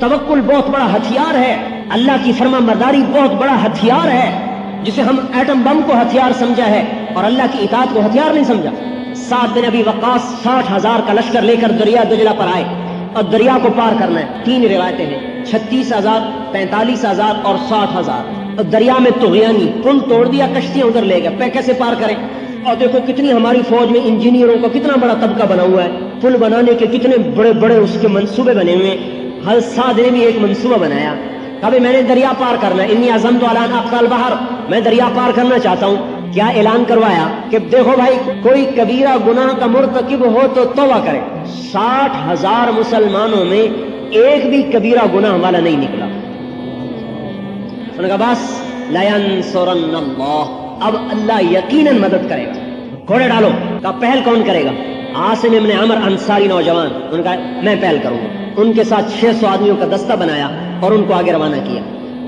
توکل بہت بڑا ہتھیار ہے، اللہ کی فرما برداری بہت بڑا ہتھیار ہے، جسے ہم ایٹم بم کو ہتھیار سمجھا ہے اور اللہ کی اطاعت کو ہتھیار نہیں سمجھا۔ سعد بن ابی وقاص 60,000 کا لشکر لے کر دریا دجلہ پر آئے اور دریا کو پار کرنا ہے۔ 3 روایتیں ہیں، 36,000، 45,000 اور 60,000۔ اور دریا میں طغیانی پل توڑ دیا، کشتیاں ادھر لے گئے، کیسے پار کریں؟ اور دیکھو کتنی ہماری فوج میں انجینئروں کا کتنا بڑا طبقہ بنا ہوا ہے، پل بنانے کے کتنے بڑے بڑے اس کے منصوبے بنے ہوئے ہیں۔ حضرت سعد نے بھی ایک منصوبہ بنایا، کبھی میں نے دریا پار کرنا ہے، انی عزمت علی ان اقطع البحر، میں دریا پار کرنا چاہتا ہوں۔ کیا اعلان کروایا کہ دیکھو بھائی کوئی کبیرہ گناہ کا مرتکب ہو تو توبہ کرے۔ 60,000 مسلمانوں میں ایک بھی کبیرہ گناہ والا نہیں نکلا۔ انہوں نے کہا بس لینصرن اللہ، اب اللہ یقیناً مدد کرے گا، گھوڑے ڈالو۔ کہا پہل کون کرے گا؟ عاصم ابن عمر انصاری نوجوان، انہوں نے کہا میں پہل کروں گا۔ ان کے ساتھ 600 آدمیوں کا دستہ بنایا اور ان کو آگے روانہ کیا۔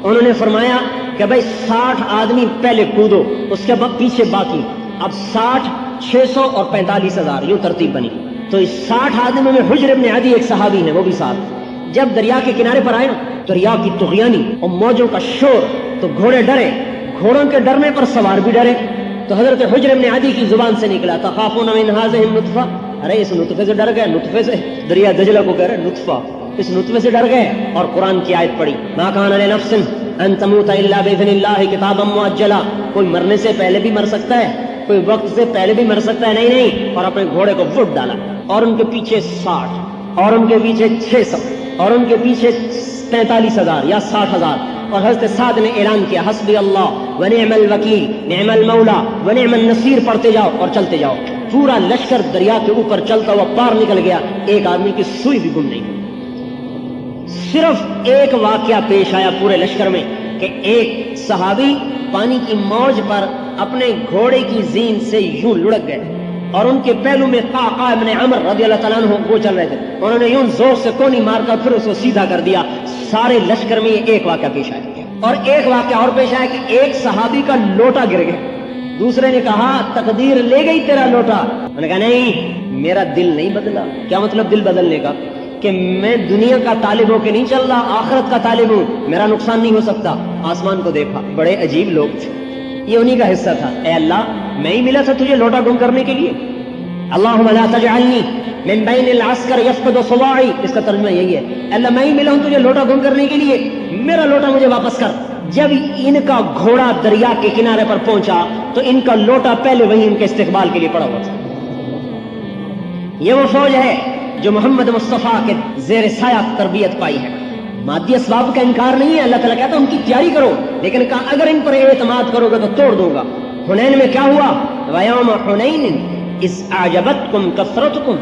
انہوں نے فرمایا کہ بھائی 60 آدمی پہلے کودو، اس کے بعد پیچھے باقی۔ اب 60، 600 اور 45,000 یوں ترتیب بنی۔ تو اس 60 آدمیوں میں حجر ابن عدی ایک صحابی ہیں، وہ بھی ساتھ۔ جب دریا کے کنارے پر آئے نا، دریا کی طغیانی اور موجوں کا شور، تو گھوڑے ڈرے، گھوڑوں کے ڈرنے پر سوار بھی ڈرے۔ تو حضرت حجر ابن عدی کی زبان سے نکلا تخافون من هذه النطفہ، ارے اس نطفے سے ڈر گئے، نطفے سے، دریا دجلہ کو کہہ رہے نطفہ، اس نطفے سے ڈر گئے۔ اور قرآن کی آیت پڑھی ما کان لنفس ان تموت الا باذن اللہ کتابا مؤجلا، کوئی مرنے سے پہلے بھی مر سکتا ہے، کوئی وقت سے پہلے بھی مر سکتا ہے، نہیں۔ اور اپنے گھوڑے کو وٹ ڈالا، اور ان کے پیچھے 60، اور ان کے پیچھے 600، اور ان کے پیچھے 45,000 یا 60,000۔ اور حضرت سعد نے اعلان کیا حسبی اللہ ونعم الوکیل نعم المولا ونعم النصیر، پڑھتے جاؤ اور چلتے جاؤ۔ پورا لشکر دریا کے اوپر چلتا ہوا پار نکل گیا، ایک آدمی کی سوئی بھی گم نہیں۔ صرف ایک واقعہ پیش آیا پورے لشکر میں کہ ایک صحابی پانی کی موج پر اپنے گھوڑے کی زین سے یوں لڑک گئے، اور ان کے پہلو میں قعقاع ابن عمر رضی اللہ تعالیٰ عنہ وہ چل رہے تھے، انہوں نے یوں زور سے کونی مار کر پھر اس کو سیدھا کر دیا۔ سارے لشکر میں یہ ایک واقعہ پیش آیا۔ اور ایک واقعہ اور پیش آیا کہ ایک صحابی کا لوٹا گر گیا، دوسرے نے کہا تقدیر لے گئی تیرا لوٹا، انہوں نے کہا نہیں میرا دل نہیں بدلا۔ کیا مطلب دل بدلنے کا؟ کہ میں دنیا کا طالب ہو کے نہیں چل رہا، آخرت کا طالب ہوں، میرا نقصان نہیں ہو سکتا۔ آسمان کو دیکھا، بڑے عجیب لوگ تھے، یہ انہی کا حصہ تھا۔ اے اللہ میں ہی ملا تھا تجھے لوٹا گم کرنے کے لیے، اللہم لا تجعلنی من بین العسکر یفقد صواعی، اس کا ترجمہ یہی ہے، اللہ میں ہی ملا ہوں تجھے لوٹا گم کرنے کے لیے، میرا لوٹا مجھے واپس کر۔ جب ان کا گھوڑا دریا کے کنارے پر پہنچا تو ان کا لوٹا پہلے وہیں ان کے استقبال کے لیے پڑا ہوا تھا۔ یہ وہ فوج ہے جو محمد مصطفیٰ کے زیر سایہ تربیت پائی ہے۔ مادی اسباب کا انکار نہیں ہے، اللہ تعالیٰ کہتا ہے ان کی تیاری کرو، لیکن کہا اگر ان پر اعتماد کرو گے تو توڑ دوں گا۔ حنین میں کیا ہوا؟ وَيَوْمَ حُنَيْنٍ إِذْ أَعْجَبَتْكُمْ كَثْرَتُكُمْ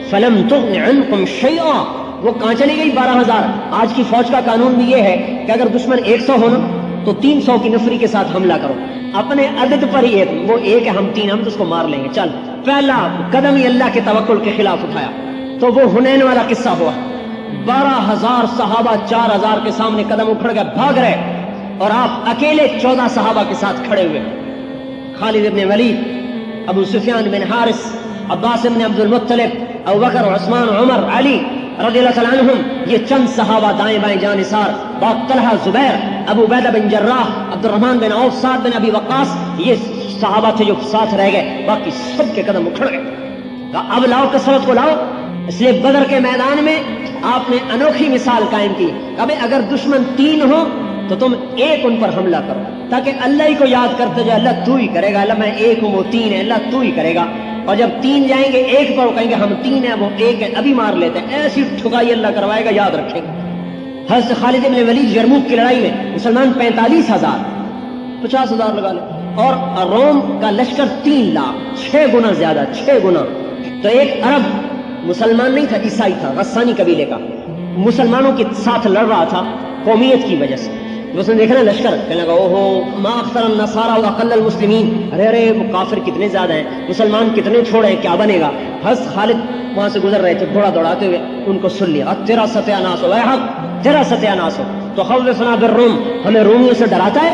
فَلَمْ تُغْنِ عَنْكُمْ شَيْئًا، وہ کہاں چلی گئی 12,000۔ آج کی فوج کا قانون بھی یہ ہے کہ اگر دشمن 100 ہونا تو 300 کی نفری کے ساتھ حملہ کرو، اپنے عدد پر ہی وہ ایک ہے ہم 3، ہم تو اس کو مار لیں گے، چل۔ پہلا قدم ہی اللہ کے توکل کے خلاف اٹھایا تو وہ حنین والا قصہ ہوا۔ 12,000 صحابہ 4,000 کے سامنے قدم اکھڑ گئے، بھاگ رہے، اور آپ اکیلے 14 صحابہ کے ساتھ کھڑے ہوئے۔ خالد بن ولید، ابو سفیان بن حارث، عباس بن عبد المطلب، ابو بکر، عثمان، عمر، علی رضی اللہ تعالیٰ عنہم، یہ چند صحابہ دائیں بائیں جانثار، بعد طلحہ، زبیر، ابو عبیدہ بن جراح، عبد الرحمن بن عوف، سعد بن ابی وقاص، یہ صحابہ تھے جو ساتھ رہ گئے، باقی سب کے قدم اکھڑ گئے۔ اب لاؤ کثرت کو لاؤ۔ اس لیے بدر کے میدان میں آپ نے انوکھی مثال قائم کی، ابھی اگر دشمن 3 ہو تو تم ایک ان پر حملہ کرو، تاکہ اللہ ہی کو یاد کرتے جائے، اللہ تو ہی کرے گا، اللہ میں 1 ہوں وہ 3 ہے، اللہ تو ہی کرے گا۔ اور جب 3 جائیں گے 1 پر، کہیں گے ہم 3 ہیں وہ 1 ہے، ابھی مار لیتے ہیں، ایسی ٹھکائی اللہ کروائے گا، یاد رکھیں گے۔ حضرت خالد بن ولید یرموک کی لڑائی میں مسلمان 45,000، 50,000 لگا لیں، اور روم کا لشکر 3 لاکھ، 6 گنا زیادہ، 6 گنا۔ تو ایک عرب مسلمان نہیں تھا، عیسائی تھا، غسانی قبیلے کا، مسلمانوں کے ساتھ لڑ رہا تھا قومیت کی وجہ سے۔ اس نے دیکھا نا لشکر، کہنے لگا اوہو ما اکثر النصارى واقل المسلمین، ارے وہ کافر کتنے زیادہ ہیں، مسلمان کتنے تھوڑے ہیں، کیا بنے گا۔ حضرت خالد وہاں سے گزر رہے تھے گھوڑا دوڑاتے ہوئے، ان کو سن لیا، تیرا ستیہ ناس ہو، اے حق تیرا ستیہ ناس ہو، تو خوفنا بالروم، ہمیں رومیوں سے ڈراتا ہے،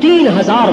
3000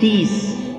30।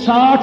60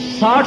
60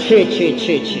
6-6-6-6।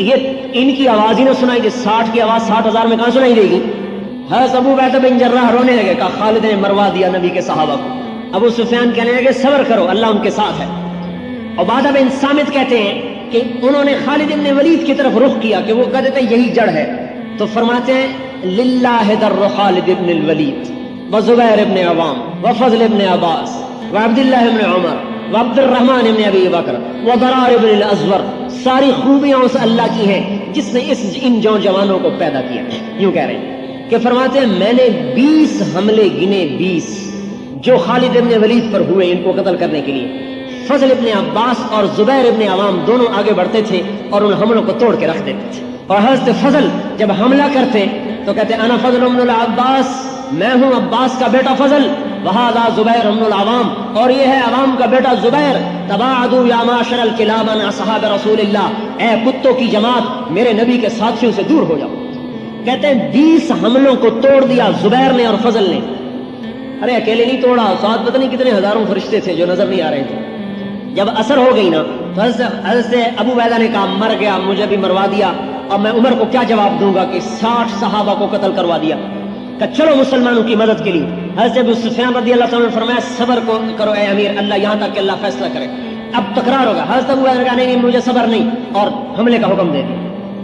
یہ ان کی آواز ہی نہ سنائی دے، 60 کی آواز 60,000 میں کہاں سنائی دے گی؟ حضرت ابو عبیدہ بن جراح رونے لگے، کہا خالد نے مروا دیا نبی کے صحابہ کو۔ ابو سفیان کہنے لگے صبر کرو، اللہ ان کے ساتھ ہے۔ عبادہ بن صامت کہتے ہیں کہ انہوں نے خالد بن ولید کی طرف رخ کیا کہ وہ کہتے تھے یہی جڑ ہے، تو فرماتے ہیں للہ در خالد بن الولید وزبیر بن عوام وفضل بن عباس وعبداللہ بن عمر وعبد الرحمن بن ابی بکر وضرار بن الازور، ساری خوبیاں اس اللہ کی ہیں جس نے ان جوانوں کو پیدا کیا۔ یوں کہہ رہے ہیں کہ فرماتے ہیں میں نے 20 حملے گنے، 20 جو خالد بن ولید پر ہوئے ان کو قتل کرنے کے لیے۔ فضل ابن عباس اور زبیر ابن عوام دونوں آگے بڑھتے تھے اور ان حملوں کو توڑ کے رکھ دیتے تھے، اور حضرت فضل جب حملہ کرتے تو کہتے انا فضل ابن العباس، میں ہوں عباس کا بیٹا فضل، وہذا زبیر ابن العوام، اور یہ ہے عوام کا بیٹا زبیر، تباعدوا یا معاشر الکلاب عن اصحاب رسول اللہ، اے کتوں کی جماعت میرے نبی کے ساتھیوں سے دور ہو جاؤ۔ کہتے ہیں 20 حملوں کو توڑ دیا زبیر نے اور فضل نے۔ ارے اکیلے نہیں توڑا، ساتھ پتہ نہیں کتنے ہزاروں فرشتے تھے جو نظر نہیں آ رہے تھے۔ جب اثر ہو گئی نا تو حضرت ابو عبیدہ نے کہا مر گیا، مجھے بھی مروا دیا، اب میں عمر کو کیا جواب دوں گا کہ 60 صحابہ کو قتل کروا دیا۔ کہ چلو مسلمانوں کی مدد کے لیے۔ حضرت ابو سفیان رضی اللہ عنہ نے فرمایا صبر کو کرو اے امیر، اللہ یہاں تک کہ اللہ فیصلہ کرے، اب تکرار ہوگا۔ حضرت ابو عبیدہ نے کہا نہیں مجھے صبر نہیں، اور حملے کا حکم دے دیا۔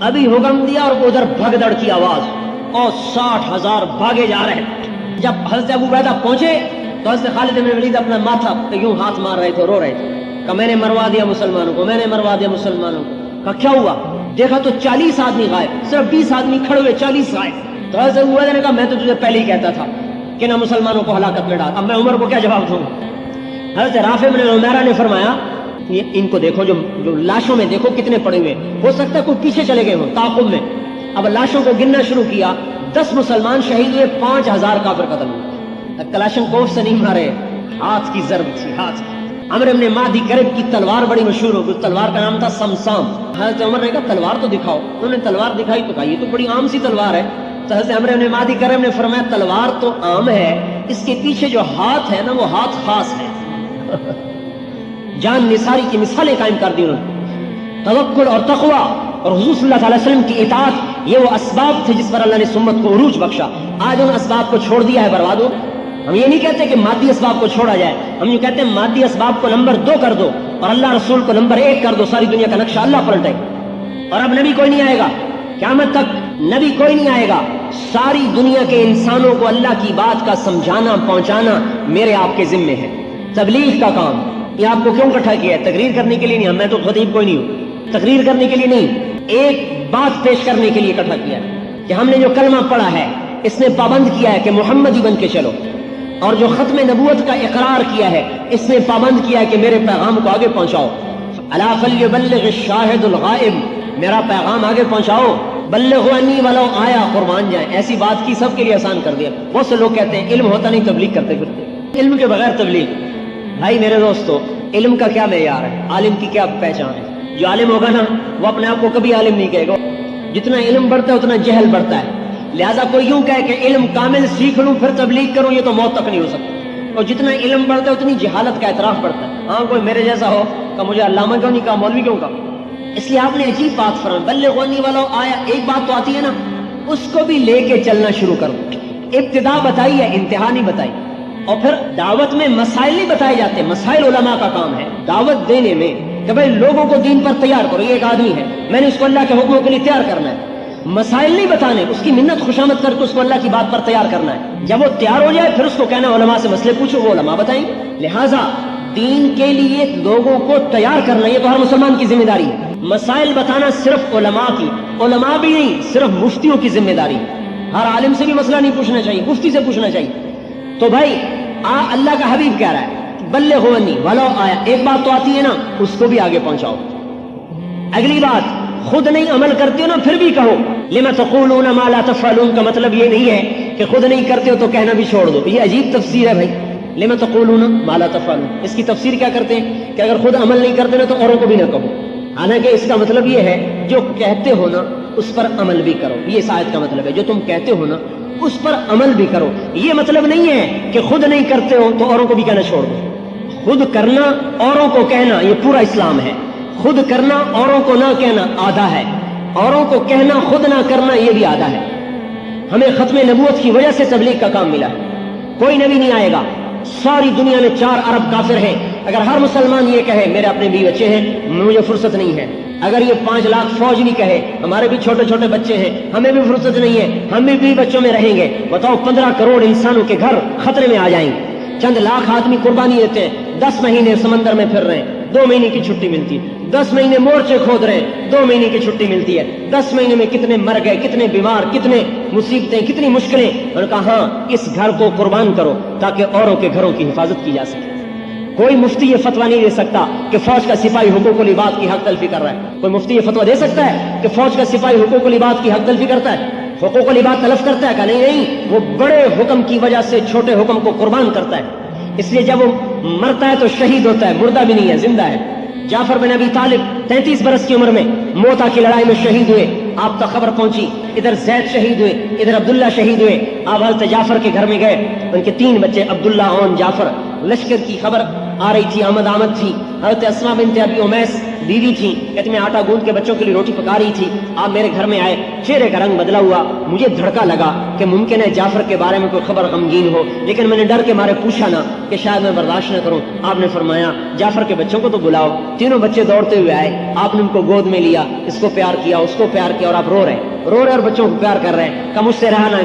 ابھی حکم دیا اور ادھر بھگدڑ کی آواز اور 60,000 بھاگے جا رہے ہیں۔ جب حضرت ابو عبیدہ پہنچے تو حضرت خالد بن ولید اپنا ماتھا یوں ہاتھ مار رہے تھے، رو رہے تھے کہ میں نے مروا دیا مسلمانوں کو، میں نے مروا دیا مسلمانوں کو۔ کہا کیا ہوا؟ دیکھا تو 40 آدمی غائب، صرف 20 آدمی کھڑے ہوئے، 40 غائب۔ تو حضرت ابو عبیدہ نے کہا میں تو تجھے پہلے ہی کہتا تھا کہ نہ مسلمانوں کو ہلاکت میں ڈال، اب میں عمر کو کیا جواب دوں؟ حضرت رافع بن عمیرہ نے فرمایا ان کو دیکھو، جو لاشوں میں دیکھو کتنے پڑے ہوئے، ہو سکتا ہے کوئی پیچھے چلے گئے ہوں تعاقب میں۔ اب لاشوں کو گننا شروع کیا، 10 مسلمان شہید ہوئے، 5000 کافر قتل ہوئے۔ کلاشن کوف سے نہیں مارے، ہاتھ کی ضرب تھی، ہاتھ کی۔ عمرو بن مہدی کرب کی تلوار بڑی مشہور ہو گئی، تلوار کا نام تھا سمسام۔ حضرت عمر نے کہا تلوار تو دکھاؤ، انہوں نے تلوار دکھائی تو کہا یہ تو بڑی عام سی تلوار ہے۔ تو حضرت عمرو بن مہدی کرب نے فرمایا تلوار تو عام ہے، اس کے پیچھے جو ہاتھ ہے نا وہ ہاتھ خاص ہے۔ جان نثاری کی مثالیں قائم کر دی انہوں نے۔ توکل اور تقوی اور حضور صلی اللہ علیہ وسلم کی اطاعت، یہ وہ اسباب تھے جس پر اللہ نے سمت کو عروج بخشا۔ آج ان اسباب کو چھوڑ دیا ہے، برباد ہو۔ ہم یہ نہیں کہتے کہ مادی اسباب کو چھوڑا جائے، ہم یہ کہتے ہیں مادی اسباب کو نمبر 2 کر دو اور اللہ رسول کو نمبر 1 کر دو، ساری دنیا کا نقشہ اللہ پلٹے۔ اور اب نبی کوئی نہیں آئے گا، قیامت تک نبی کوئی نہیں آئے گا، ساری دنیا کے انسانوں کو اللہ کی بات کا سمجھانا پہنچانا میرے آپ کے ذمے ہے۔ تبلیغ کا کام یہ آپ کو کیوں اکٹھا کیا ہے؟ تقریر کرنے کے لیے نہیں، میں تو خطیب کوئی نہیں ہوں، تقریر کرنے کے لیے نہیں، ایک بات پیش کرنے کے لیے اکٹھا کیا ہے کہ ہم نے جو کلمہ پڑھا ہے اس نے پابند کیا ہے کہ محمدی بن کے چلو، اور جو ختم نبوت کا اقرار کیا ہے اس نے پابند کیا ہے کہ میرے پیغام کو آگے پہنچاؤ۔ الا فلیبلغ الشاہد الغائب، میرا پیغام آگے پہنچاؤ۔ بلغوا انی ولو آیا، قربان جائیں۔ ایسی بات کی سب کے لیے آسان کر دیا۔ بہت سے لوگ کہتے ہیں علم ہوتا نہیں تبلیغ کرتے پھرتے، علم کے بغیر تبلیغ۔ بھائی میرے دوستو، علم کا کیا معیار ہے؟ عالم کی کیا پہچان ہے؟ جو عالم ہوگا نا وہ اپنے آپ کو کبھی عالم نہیں کہے گا۔ جتنا علم بڑھتا ہے اتنا جہل بڑھتا ہے، لہذا کوئی یوں کہے کہ علم کامل سیکھ لوں پھر تبلیغ کروں، یہ تو موت تک نہیں ہو سکتا۔ اور جتنا علم بڑھتا ہے اتنی جہالت کا اعتراف بڑھتا ہے۔ ہاں کوئی میرے جیسا ہو کہ مجھے علامہ کیوں نہیں کہا، مولوی کیوں کہا؟ اس لیے آپ نے عجیب بات فرمائی، بلغونی ولو آیا، ایک بات تو آتی ہے نا اس کو بھی لے کے چلنا شروع کرو۔ ابتدا بتائی ہے، انتہا نہیں بتائی۔ اور پھر دعوت میں مسائل نہیں بتائے جاتے، مسائل علماء کا کام ہے دعوت دینے میں کہ بھائی لوگوں کو دین پر تیار کرو۔ یہ ایک آدمی ہے، میں نے اس کو اللہ کے حکموں کے لیے تیار کرنا ہے، مسائل نہیں بتانے، اس کی منت خوشامد کر کے اس کو اللہ کی بات پر تیار کرنا ہے۔ جب وہ تیار ہو جائے پھر اس کو کہنا علماء سے مسئلے پوچھو، وہ علماء بتائیں۔ لہٰذا دین کے لیے لوگوں کو تیار کرنا یہ تو ہر مسلمان کی ذمہ داری ہے۔ مسائل بتانا صرف علماء کی، علماء بھی نہیں، صرف مفتیوں کی ذمہ داری۔ ہر عالم سے بھی مسئلہ نہیں پوچھنا چاہیے، مفتی سے پوچھنا چاہیے۔ تو بھائی اللہ کا حبیب کہہ رہا ہے بلغونی ولو آیا، ایک بات تو آتی ہے نا اس کو بھی آگے پہنچاؤ۔ اگلی بات، خود نہیں عمل کرتے ہو نا پھر بھی کہو۔ لما تقولون ما لا تفعلون کا مطلب یہ نہیں ہے کہ خود نہیں کرتے ہو تو کہنا بھی چھوڑ دو، یہ عجیب تفسیر ہے بھائی۔ لما تقولون ما لا تفعلون، اس کی تفسیر کیا کرتے ہیں کہ اگر خود عمل نہیں کرتے نا تو اوروں کو بھی نہ کہو۔ حالانکہ اس کا مطلب یہ ہے جو کہتے ہو نا اس پر عمل بھی کرو، یہ اس آیت کا مطلب ہے، جو تم کہتے ہو نا اس پر عمل بھی کرو۔ یہ مطلب نہیں ہے کہ خود نہیں کرتے ہو تو اوروں کو بھی کہنا چھوڑ دو۔ خود کرنا اوروں کو کہنا یہ پورا اسلام ہے، خود کرنا اوروں کو نہ کہنا آدھا ہے۔ اوروں کو کہنا خود نہ کرنا یہ بھی آدھا ہے. ہمیں ختم نبوت کی وجہ سے تبلیغ کا کام ملا ہے. کوئی نبی نہیں آئے گا. ساری دنیا میں 4 ارب کافر ہیں. اگر ہر مسلمان یہ کہے میرے اپنے بیوی بچے ہیں, مجھے فرصت نہیں ہے, اگر یہ 5 لاکھ فوج بھی کہے ہمارے بھی چھوٹے چھوٹے بچے ہیں, ہمیں بھی فرصت نہیں ہے, ہم بھی بچوں میں رہیں گے, بتاؤ 15 کروڑ انسانوں کے گھر خطرے میں آ جائیں گے. چند لاکھ آدمی قربانی دیتے ہیں, 10 مہینے سمندر میں پھر رہے ہیں, 2 مہینے کی چھٹی ملتی ہے. 10 مہینے مورچے کھود رہے ہیں, 2 مہینے کی چھٹی ملتی ہے. 10 مہینے میں کتنے مر گئے, کتنے بیمار, کتنے مصیبتیں, کتنی مشکلیں. انہوں نے کہا ہاں اس گھر کو قربان کرو تاکہ اوروں کے گھروں کی حفاظت کی جا سکے. کوئی مفتی یہ فتویٰ نہیں دے سکتا کہ فوج کا سپاہی حقوق العباد کی حق تلفی کر رہا ہے. کوئی مفتی یہ فتویٰ دے سکتا ہے کہ فوج کا سپاہی حقوق العباد کی حق تلفی کرتا ہے, حقوق العباد تلف کرتا ہے؟ کہ نہیں, وہ بڑے حکم کی وجہ سے چھوٹے حکم کو قربان کرتا ہے. اس لیے جب وہ مرتا ہے تو شہید ہوتا ہے, مردہ بھی نہیں ہے, زندہ ہے. جعفر بن ابی طالب 33 برس کی عمر میں موتا کی لڑائی میں شہید ہوئے. آپ تک خبر پہنچی, ادھر زید شہید ہوئے, ادھر عبداللہ شہید ہوئے. آپ حضرت جعفر کے گھر میں گئے, ان کے 3 بچے عبداللہ اور جعفر. لشکر کی خبر آ رہی تھی, آمد تھی. حضرت اسماء بنت ابی امیس بیوی تھی, کہتے میں آٹا گوندھ کے بچوں کے لیے روٹی پکا رہی تھی. آپ میرے گھر میں آئے, چہرے کا رنگ بدلا ہوا. مجھے دھڑکا لگا کہ ممکن ہے جعفر کے بارے میں کوئی خبر غمگین ہو, لیکن میں نے ڈر کے مارے پوچھا نہ کہ شاید میں برداشت نہ کروں. آپ نے فرمایا جعفر کے بچوں کو تو بلاؤ. تینوں بچے دوڑتے ہوئے آئے, آپ نے ان کو گود میں لیا, اس کو پیار کیا, اس کو پیار کیا, اور آپ رو رہے اور بچوں کو پیار کر رہے ہیں. کہ مجھ سے رہا نہ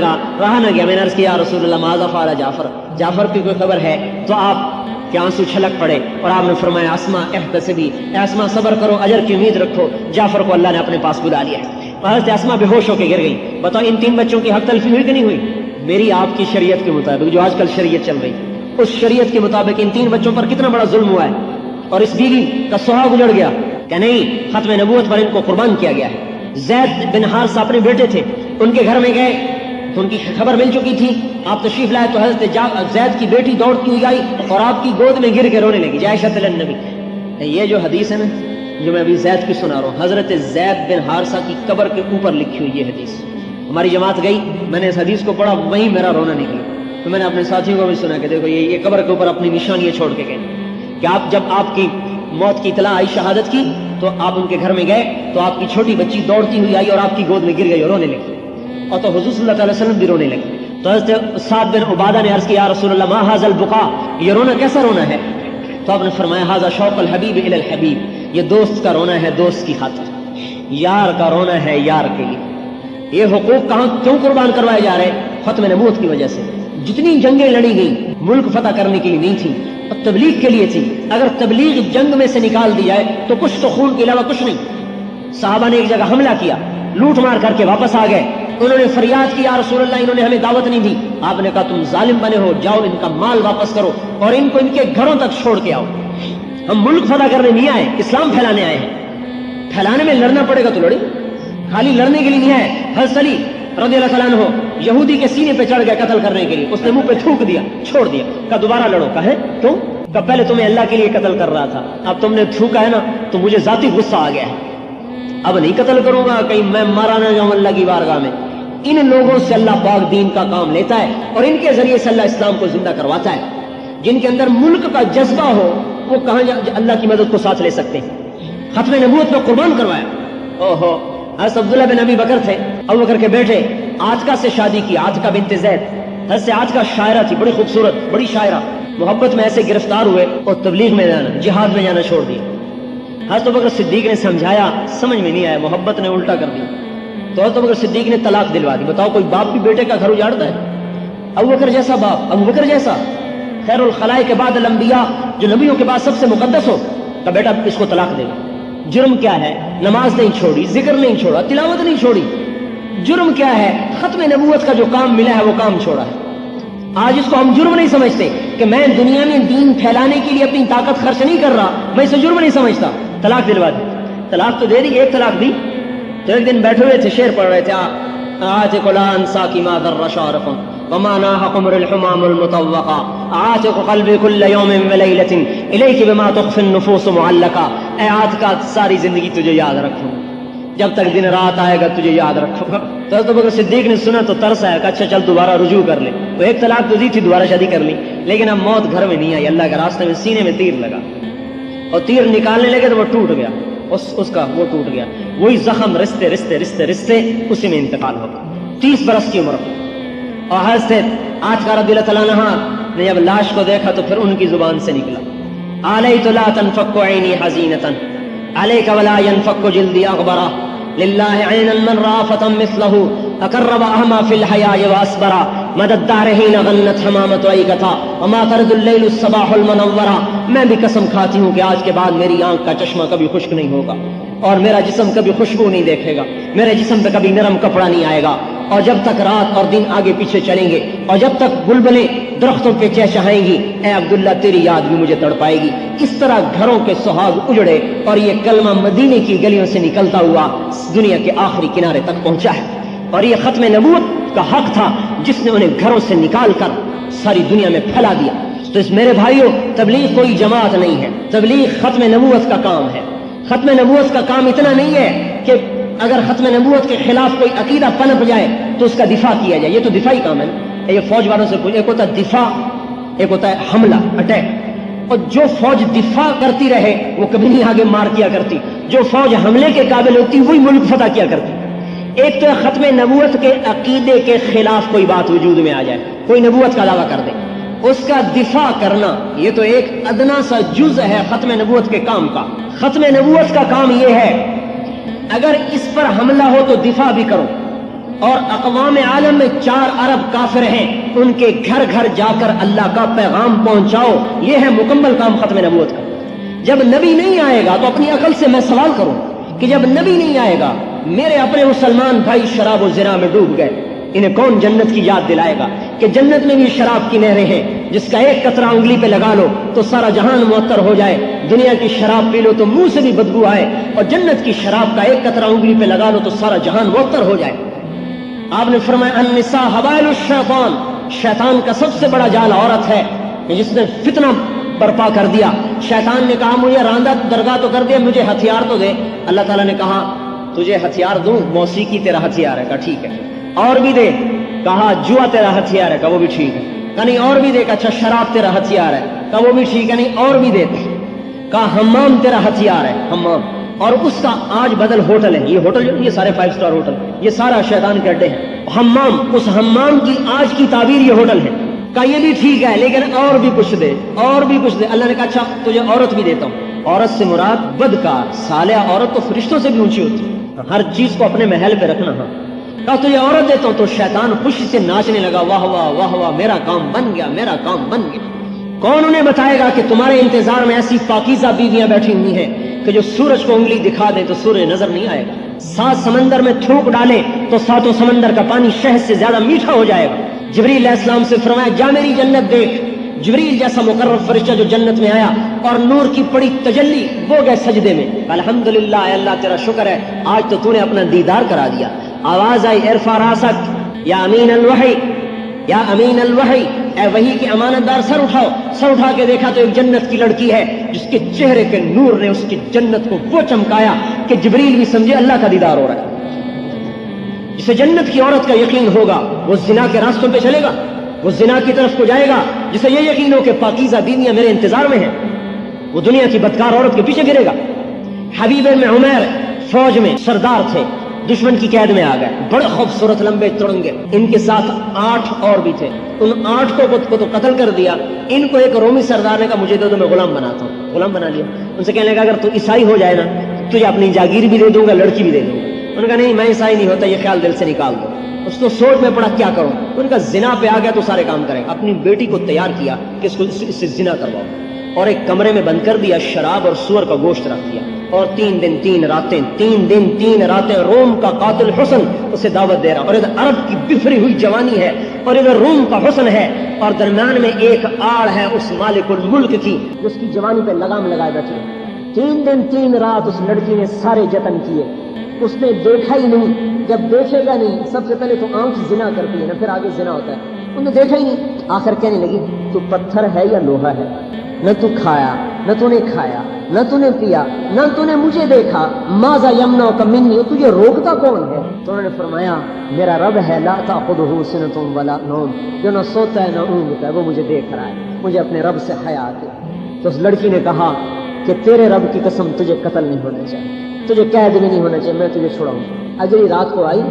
گیا. میں نے عرض کیا رسول اللہ ماذا فعل جعفر, جعفر کی کوئی خبر ہے؟ تو آپ کے آنسو چھلک پڑے اور آپ نے فرمایا اسماء احتسبی, اسماء صبر کرو, اجر کی امید رکھو. جعفر کو اللہ نے اپنے پاس بلا لیا. حضرت اسماء بے ہوش ہو کے گر گئی. بتاؤ ان 3 بچوں کی حق تلفی ہوئی کہ نہیں ہوئی؟ میری آپ کی شریعت کے مطابق, جو آج کل شریعت چل رہی, اس شریعت کے مطابق ان 3 بچوں پر کتنا بڑا ظلم ہوا ہے. اور اس بیوی کا سہاگ اجڑ گیا کہ نہیں, ختم نبوت پر ان کو قربان کیا گیا ہے. زید بن حارثہ اپنے بیٹے تھے, ان کے گھر میں گئے تو ان کی خبر مل چکی تھی. آپ تشریف لائے تو حضرت زید کی بیٹی دوڑتی ہوئی آئی اور آپ کی گود میں گر کے رونے لگی. جائشۃ النبی. یہ جو حدیث ہے نا, جو میں ابھی زید کی سنا رہا ہوں, حضرت زید بن حارثہ کی قبر کے اوپر لکھی ہوئی یہ حدیث. ہماری جماعت گئی, میں نے اس حدیث کو پڑھا, وہیں میرا رونا نکلا. تو میں نے اپنے ساتھیوں کو بھی سنا کہ دیکھو یہ قبر کے اوپر اپنی نشانیاں چھوڑ کے گئے کہ آپ جب آپ کی موت کی اطلاع آئی شہادت کی تو آپ ان کے گھر میں گئے تو آپ کی چھوٹی بچی دوڑتی ہوئی آئی اور آپ کی گود میں گر گئی اور رونے لگی. اور تو حضور صلی اللہ علیہ وسلم بھی رونے لگے. تو حضرت سعد بن عبادہ نے عرض کیا یا رسول اللہ ما ھذا البقاء, یہ رونا کیسا رونا ہے؟ تو آپ نے فرمایا ھذا شوق الحبیب الی الحبیب, یہ دوست کا رونا ہے دوست کی خاطر, یار کا رونا ہے یار کے لیے. یہ حقوق کہاں کیوں قربان کروائے جا رہے؟ ختم نبوت کی وجہ سے. جتنی جنگیں لڑی گئیں ملک فتح کرنے کے لیے نہیں تھی, اور تبلیغ کے لیے تھی. اگر تبلیغ جنگ میں سے نکال دی جائے تو کچھ تو خون کے علاوہ کچھ نہیں. صحابہ نے ایک جگہ حملہ کیا, لوٹ مار کر کے واپس آ گئے. انہوں نے فریاد کی یا رسول اللہ انہوں نے ہمیں دعوت نہیں دی. آپ نے کہا تم ظالم بنے ہو, جاؤ ان کا مال واپس کرو اور ان کو ان کے گھروں تک چھوڑ کے آؤ. ہم ملک فتح کرنے نہیں آئے, اسلام پھیلانے آئے ہیں. پھیلانے میں لڑنا پڑے گا تو لڑی, خالی لڑنے کے لیے نہیں آئے. حضرت علی رضی اللہ تعالیٰ عنہ یہودی کے سینے پہ چڑھ گیا قتل کرنے کے لیے, اس نے منہ پہ تھوک دیا, چھوڑ دیا. کہا دوبارہ لڑو. کہے کیوں؟ کہ پہلے تمہیں اللہ کے لیے قتل کر رہا تھا, اب تم نے تھوکا ہے نا تو مجھے ذاتی غصہ آ گیا ہے, اب نہیں قتل کروں گا, کہیں میں مارا نہ جاؤں اللہ کی بارگاہ میں. ان لوگوں سے اللہ پاک دین کا کام لیتا ہے اور ان کے ذریعے سے اللہ اسلام کو زندہ کرواتا ہے. جن کے اندر ملک کا جذبہ ہو وہ کہاں اللہ کی مدد کو ساتھ لے سکتے ہیں. ختم نبوت میں قربان کروایا. اوہو, حضرت عبداللہ بن ابی بکر تھے, ابو بکر کے بیٹے, عاتکہ سے شادی کی, عاتکہ بنت زید. حضرت عاتکہ شاعرہ تھی, بڑی خوبصورت, بڑی شاعرہ. محبت میں ایسے گرفتار ہوئے اور تبلیغ میں جانا, جہاد میں جانا چھوڑ دیا. حضرت ابوبکر صدیق نے سمجھایا, سمجھ میں نہیں آیا, محبت نے الٹا کر دیا. تو حضرت ابوبکر صدیق نے طلاق دلوا دی. بتاؤ کوئی باپ بھی بیٹے کا گھر اجاڑتا ہے؟ ابوبکر جیسا باپ, ابوبکر جیسا خیر الخلائق کے بعد الانبیاء, جو نبیوں کے بعد سب سے مقدس ہو, کہ بیٹا اس کو طلاق دے. جرم کیا ہے؟ نماز نہیں چھوڑی, ذکر نہیں چھوڑا, تلاوت نہیں چھوڑی. جرم کیا ہے؟ ختم نبوت کا جو کام ملا ہے وہ کام چھوڑا ہے. آج اس کو ہم جرم نہیں سمجھتے کہ میں دنیا میں دین پھیلانے کے لیے اپنی طاقت خرچ نہیں کر رہا, میں اسے جرم نہیں سمجھتا. طلاق دلوا دی. طلاق تو دے دی, ایک طلاق دی. تو ایک دن بیٹھے ہوئے تھے, شعر پڑھ رہے تھے, عاتق لا انساکی ما در شارق وما ناح قمر الحمام المطوقا عاتق قلبی کل یوم ولیلۃ الیک بما تخفی النفوس معلقا. اے عاتقہ ساری زندگی تجھے یاد رکھوں, جب تک دن رات آئے گا تجھے یاد رکھوں گا. تو حضرت ابوبکر صدیق نے سنا تو ترس آیا کہ اچھا چل دوبارہ رجوع کر لے. تو ایک طلاق تو دی تھی, دوبارہ شادی کر لی, لیکن اب موت گھر میں نہیں آئی. اللہ کے راستے میں سینے میں تیر لگا اور تیر نکالنے لگے تو وہ ٹوٹ گیا, اس کا وہ ٹوٹ گیا. وہی زخم رستے رستے رستے رستے اسی میں انتقال ہوگا. 30 برس کی عمر میں. اور حضرت عاتکہ رضی اللہ تعالیٰ عنہا نے جب لاش کو دیکھا تو پھر ان کی زبان سے نکلا علیت لا تنفک عینی حزینتا علیک ولا ینفک جلدی اغبرا للہ عینا من رافتا مثلہ اقرب احما فی الحیاء واسبرا مدد دارہین غنت حمامت وعیکتا وما ترد اللیل الصباح المنورا. میں بھی قسم کھاتی ہوں کہ آج کے بعد میری آنکھ کا چشمہ کبھی خشک نہیں ہوگا اور میرا جسم کبھی خوشبو نہیں دیکھے گا, میرے جسم پہ کبھی نرم کپڑا نہیں آئے گا. اور جب تک رات اور دن آگے پیچھے چلیں گے اور جب تک بلبلیں درختوں پہ چہچہائیں گی, اے عبداللہ تیری یاد بھی مجھے تڑپائے گی. اس طرح گھروں کے سہاگ اجڑے اور یہ کلمہ مدینے کی گلیوں سے نکلتا ہوا دنیا کے آخری کنارے تک پہنچا ہے. اور یہ ختم نبوت کا حق تھا جس نے انہیں گھروں سے نکال کر ساری دنیا میں پھیلا دیا. تو اس میرے بھائیوں, تبلیغ کوئی جماعت نہیں ہے, تبلیغ ختم نبوت کا کام ہے. ختم نبوت کا کام اتنا نہیں ہے کہ اگر ختم نبوت کے خلاف کوئی عقیدہ پنپ جائے تو اس کا دفاع کیا جائے. یہ تو دفاعی کام ہے نا. یہ فوج والوں سے پوچھ, ایک ہوتا ہے دفاع, ایک ہوتا ہے حملہ, اٹیک. اور جو فوج دفاع کرتی رہے وہ کبھی نہیں آگے مار کیا کرتی. جو فوج حملے کے قابل ہوتی وہی ملک فتح کیا کرتی. ایک تو ختم نبوت کے عقیدے کے خلاف کوئی بات وجود میں آ جائے, کوئی نبوت کا دعویٰ کر دے, اس کا دفاع کرنا یہ تو ایک ادنا سا جز ہے ختم نبوت کے کام کا. ختم نبوت کا کام یہ ہے اگر اس پر حملہ ہو تو دفاع بھی کرو. اور اقوام عالم میں 4 ارب کافر ہیں, ان کے گھر گھر جا کر اللہ کا پیغام پہنچاؤ. یہ ہے مکمل کام ختم نبوت کا. جب نبی نہیں آئے گا تو اپنی عقل سے میں سوال کروں کہ جب نبی نہیں آئے گا, میرے اپنے مسلمان بھائی شراب و زنا میں ڈوب گئے, انہیں کون جنت کی یاد دلائے گا کہ جنت میں بھی شراب کی نہریں ہیں جس کا ایک قطرہ انگلی پہ لگا لو تو سارا جہان معطر ہو جائے. دنیا کی شراب پی لو تو منہ سے بھی بدبو آئے, اور جنت کی شراب کا ایک قطرہ انگلی پہ لگا لو تو سارا جہان معطر ہو جائے. آپ نے فرمایا النساء حبائل الشیطان, شیطان کا سب سے بڑا جال عورت ہے جس نے فتنہ برپا کر دیا. شیطان نے کہا مجھے راندہ درگاہ تو کر دیا, مجھے ہتھیار تو دے. اللہ تعالیٰ نے کہا تجھے ہتھیار دوں, موسیقی تیرا ہتھیار ہے. کہا ٹھیک ہے. اور بھی دے. کہا جوا تیرا ہتھیار ہے. کہا وہ بھی ٹھیک ہے. کہا نہیں اور بھی دے. کہا اچھا شراب تیرا ہتھیار ہے. کہا وہ بھی ٹھیک ہے. نہیں اور بھی دے. کہا حمام تیرا ہتھیار ہے. حمام. اور اس کا آج بدل ہوٹل ہے. یہ ہوٹل جو یہ سارے 5 اسٹار ہوٹل, یہ سارا شیطان کے اڈے ہیں. حمام, اس حمام کی آج کی تعبیر یہ ہوٹل ہے. کہا یہ بھی ٹھیک ہے لیکن اور بھی کچھ دے, اور بھی کچھ دے. اللہ نے کہا اچھا تجھے عورت بھی دیتا ہوں. عورت سے مراد بدکار صالحہ عورت تو فرشتوں سے بھی اونچی ہوتی ہے. ہر چیز کو اپنے محل پہ رکھنا. ہاں کہا تجھے عورت دیتا ہوں. تو شیطان خوشی سے ناچنے لگا, واہ واہ واہ واہ, میرا کام بن گیا, میرا کام بن گیا. کون انہیں بتائے گا کہ تمہارے انتظار میں ایسی پاکیزہ بیویاں بیٹھی ہوئی ہیں کہ جو سورج کو انگلی دکھا دے تو سورج نظر نہیں آئے گا. 7 سمندر میں تھوک ڈالے تو 7 سمندر کا پانی شہد سے زیادہ میٹھا ہو جائے گا. جبریل علیہ السلام سے فرمایا جا میری جنت دیکھ. جبریل جیسا مقرب فرشتہ جو جنت میں آیا اور نور کی بڑی تجلی, وہ گئے سجدے میں. الحمدللہ, اے اللہ تیرا شکر ہے آج تو تو نے اپنا دیدار کرا دیا. آواز آئی ارفع راسک یا امین الوحی, یا امین الوحی, اے وحی کی امانت دار سر اٹھاؤ. سر اٹھا کے دیکھا تو ایک جنت کی لڑکی ہے جس کے چہرے کے نور نے اس کی جنت کو وہ چمکایا کہ جبریل بھی سمجھے اللہ کا دیدار ہو رہا ہے. جسے جنت کی عورت کا یقین ہوگا وہ زنا کے راستوں پہ چلے گا, وہ زنا کی طرف کو جائے گا. جسے یہ یقین ہو کہ پاکیزہ بیویاں میرے انتظار میں ہیں, وہ دنیا کی بدکار عورت کے پیچھے گرے گا. حبیب بن عمیر فوج میں سردار تھے, دشمن کی قید میں آ گئے. بڑے خوبصورت لمبے ترنگے, ان کے ساتھ 8 اور بھی تھے. ان 8 کو تو قتل کر دیا. ان کو ایک رومی سردار نے کہا مجھے دے دو, میں غلام بناتا ہوں. غلام بنا لیا. ان سے کہنے لگا اگر تو عیسائی ہو جائے نا تجھے اپنی جاگیر بھی دے دوں گا, لڑکی بھی دے دوں گا. انہوں نے کہا نہیں میں عیسائی نہیں ہوتا, یہ خیال دل سے نکال دو. اس کو سوچ میں پڑا کیا کروں. ان کا زنا پہ آ گیا تو سارے کام کرے. اپنی بیٹی کو تیار کیا کہ اس کو اس سے زنا کرواؤ, اور ایک کمرے میں بند کر دیا. شراب اور سور کا گوشت رکھ دیا, اور 3 دن 3 راتیں روم کا قاتل حسن اسے دعوت دے رہا. اور ادھر عرب کی بفری ہوئی جوانی ہے اور ادھر روم کا حسن ہے, اور درمیان میں ایک آڑ ہے اس مالک الملک کی جس کی جوانی پہ لگام لگائے بیٹھے. 3 دن 3 رات اس لڑکی نے سارے جتن کیے, اس نے دیکھا ہی نہیں. جب دیکھے گا نہیں, سب سے پہلے تو آنکھ زنا کرتی ہے نا, پھر آگے زنا ہوتا ہے. انہوں نے دیکھا ہی نہیں. آخر کہنے لگی تو پتھر ہے یا لوہا ہے, نہ تو کھایا نہ تو نے کھایا نہ تو نے پیا نہ تو نے مجھے دیکھا, ماذا یمنعک منی, تجھے روکتا کون ہے؟ تو انہوں نے فرمایا میرا رب ہے لا تأخذہ سنۃ ولا نوم, جو نہ سوتا ہے نہ اونگتا ہے, وہ مجھے دیکھ رہا ہے, مجھے اپنے رب سے حیا آتی. تو اس لڑکی نے کہا کہ تیرے رب کی قسم تجھے قتل نہیں ہونا چاہیے, تجھے قید بھی نہیں ہونا چاہیے، میں تجھے چھوڑاؤں۔ اجلی رات کو آئی،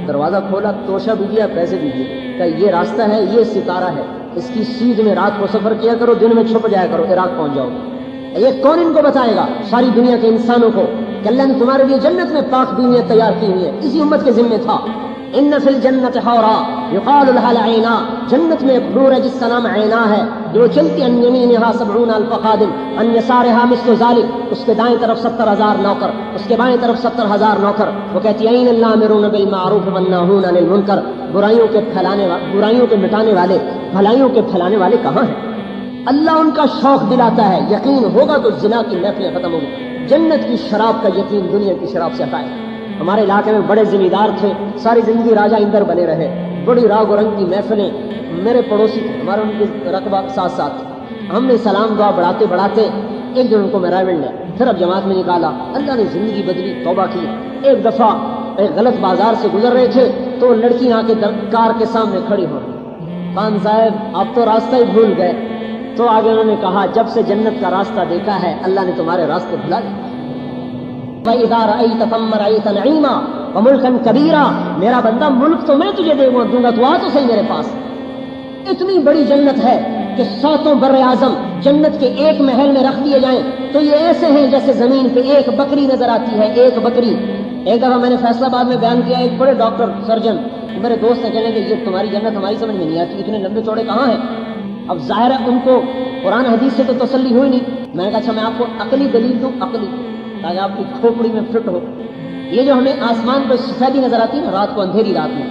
دروازہ کھولا، توشہ بھی دیا، پیسے بھی دیے، کہ یہ راستہ ہے، یہ ستارہ ہے، اس کی سیدھ میں رات کو سفر کیا کرو، دن میں چھپ جایا کرو، عراق پہنچ جاؤ۔ یہ کون ان کو بتائے گا؟ ساری دنیا کے انسانوں کو کہ اللہ نے تمہارے لیے جنت میں پاک بینیاں تیار کی ہوئی ہے۔ اسی امت کے ذمہ تھا۔ ان فی الجنت حورا یقال لها العینا، جنت میں ایک حور ہے جس کا نام عینا ہے، جو چلتی عن یمینها 70,000 خادم عن یسارها مثل ذلك، اس کے دائیں طرف 70,000 نوکر، اس کے بائیں طرف 70,000 نوکر۔ وہ کہتی ہے این الامرون بالمعروف والناہون عن المنکر، برائیوں کے مٹانے والے، بھلائیوں کے پھیلانے والے کہاں ہیں؟ اللہ ان کا شوق دلاتا ہے، یقین ہوگا تو زنا کی محفلیں ختم ہوگی۔ جنت کی شراب کا یقین دنیا کی شراب سے ہٹائے۔ ہمارے علاقے میں بڑے ذمہ دار تھے، ساری زندگی راجہ اندر بنے رہے، بڑی راگ و رنگ کی محفلیں، میرے پڑوسی تھے، ہمارا ان کے رقبہ ساتھ ساتھ تھا۔ ہم نے سلام دعا بڑھاتے بڑھاتے ایک دن ان کو میراویل لیا، پھر اب جماعت میں نکالا، اللہ نے زندگی بدلی، توبہ کی۔ ایک دفعہ ایک غلط بازار سے گزر رہے تھے تو لڑکی آ کے کار کے سامنے کھڑی ہو گئی، خان صاحب آپ تو راستہ ہی بھول گئے۔ تو آگے انہوں نے کہا جب سے جنت کا راستہ دیکھا ہے اللہ نے تمہارے راستے بھلا دیے۔ وَإِذَا رَأَيْتَ ثَمَّ رَأَيْتَ نَعِيمًا وَمُلْكًا كَبِيرًا، میرا بندہ ملک تو میں تجھے دوں گا، تو آ تو صحیح میرے پاس۔ اتنی بڑی جنت ہے کہ 7 بر اعظم جنت کے ایک محل میں رکھ دیے جائیں تو یہ ایسے ہیں جیسے زمین پہ ایک بکری نظر آتی ہے، ایک بکری۔ ایک دفعہ میں نے فیصلہ آباد میں بیان کیا، ایک بڑے ڈاکٹر سرجن میرے دوست نے کہنے کہ یہ تمہاری جنت ہماری سمجھ میں نہیں آتی، اتنے لمبے چوڑے کہاں ہیں؟ اب ظاہر ہے ان کو قرآن حدیث سے تو تسلی ہوئی نہیں۔ میں نے کہا اچھا میں آپ کو عقلی دلیل دوں، عقلی، تاکہ آپ کی کھوپڑی میں فٹ ہو۔ یہ جو ہمیں آسمان پہ سفیدی نظر آتی ہے نا رات کو، اندھیری رات میں،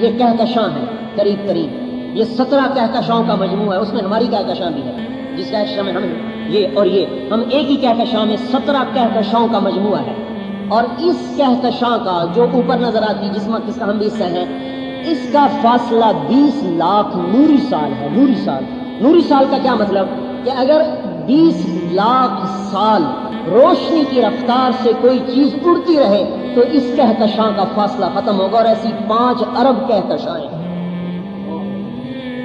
یہ کہکشاں ہے قریب قریب، یہ 17 کہکشاؤں کا مجموعہ ہے، اس میں ہماری کہکشاں بھی ہے، جس کہکشاں میں ہم یہ اور یہ ہم ایک ہی کہکشاں میں 17 کہکشاؤں کا مجموعہ ہے۔ اور اس کہکشاں کا جو اوپر نظر آتی جسم جس کا ہم بھی حصہ ہیں، اس کا فاصلہ 20 لاکھ نوری سال ہے۔ نوری سال، نوری سال کا کیا مطلب کہ اگر 20 لاکھ سال روشنی کی رفتار سے کوئی چیز اڑتی رہے تو اس کہکشاں کا فاصلہ ختم ہوگا، اور ایسی 5 ارب کہکشائیں۔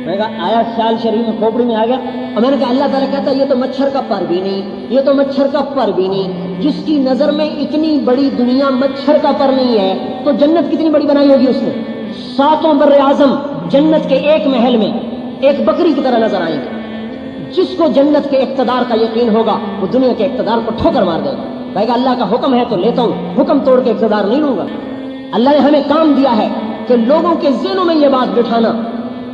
میں نے کہا آیا خیال شریف میں کھوپڑی میں آ گیا، اور میں نے کہا اللہ تعالیٰ کہتا ہے یہ تو مچھر کا پر بھی نہیں، یہ تو مچھر کا پر بھی نہیں، جس کی نظر میں اتنی بڑی دنیا مچھر کا پر نہیں ہے تو جنت کتنی بڑی بنائی ہوگی اس نے۔ 7 بر اعظم جنت کے ایک محل میں ایک بکری کی طرح نظر آئیں گے۔ جس کو جنت کے اقتدار کا یقین ہوگا وہ دنیا کے اقتدار کو ٹھوکر مار دے گا، کہے گا اللہ کا حکم ہے تو لیتا ہوں، حکم توڑ کے اقتدار نہیں لوں گا۔ اللہ نے ہمیں کام دیا ہے کہ لوگوں کے ذہنوں میں یہ بات بٹھانا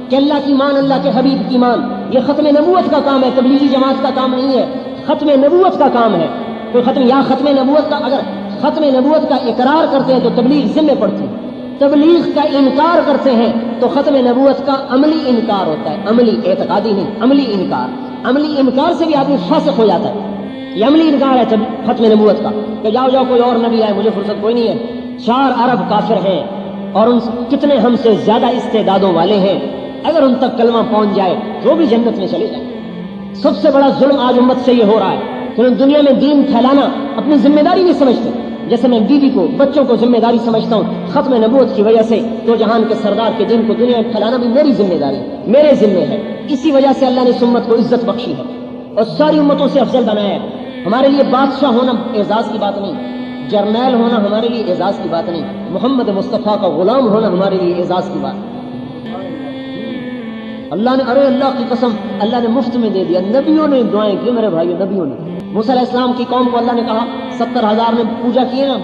کہ اللہ کی مان، اللہ کے حبیب کی مان، یہ ختم نبوت کا کام ہے، تبلیغی جماعت کا کام نہیں ہے، ختم نبوت کا کام ہے۔ کوئی ختم نبوت کا، اگر ختم نبوت کا اقرار کرتے ہیں تو تبلیغ ذمہ پڑتی ہے، تبلیغ کا انکار کرتے ہیں تو ختم نبوت کا عملی انکار ہوتا ہے، عملی، اعتقادی نہیں، عملی انکار۔ عملی انکار سے بھی آدمی فاسق ہو جاتا ہے۔ یہ عملی انکار ہے ختم نبوت کا کہ جاؤ کوئی اور نبی آئے، مجھے فرصت کوئی نہیں ہے۔ 4 ارب کافر ہیں اور ان کتنے ہم سے زیادہ استعدادوں والے ہیں، اگر ان تک کلمہ پہنچ جائے تو بھی جنت میں چلے جائیں۔ سب سے بڑا ظلم آج امت سے یہ ہو رہا ہے کہ دنیا میں دین پھیلانا اپنی ذمہ داری نہیں سمجھتے۔ جیسے میں بیوی کو، بچوں کو ذمہ داری سمجھتا ہوں، ختم نبوت کی وجہ سے تو جہان کے سردار کے دین کو دنیا میں پھیلانا بھی میری ذمہ داری، میرے ذمہ ہے۔ اسی وجہ سے اللہ نے اس امت کو عزت بخشی ہے اور ساری امتوں سے افضل بنایا ہے۔ ہمارے لیے بادشاہ ہونا اعزاز کی بات نہیں، جرنیل ہونا ہمارے لیے اعزاز کی بات نہیں، محمد مصطفیٰ کا غلام ہونا ہمارے لیے اعزاز کی بات۔ اللہ نے، ارے اللہ کی قسم، اللہ نے مفت میں دے دیا۔ نبیوں نے دعائیں کی میرے بھائیو، نبیوں نے۔ موسیٰ علیہ السلام کی قوم کو اللہ نے کہا 70,000 نے پوجا کیے نا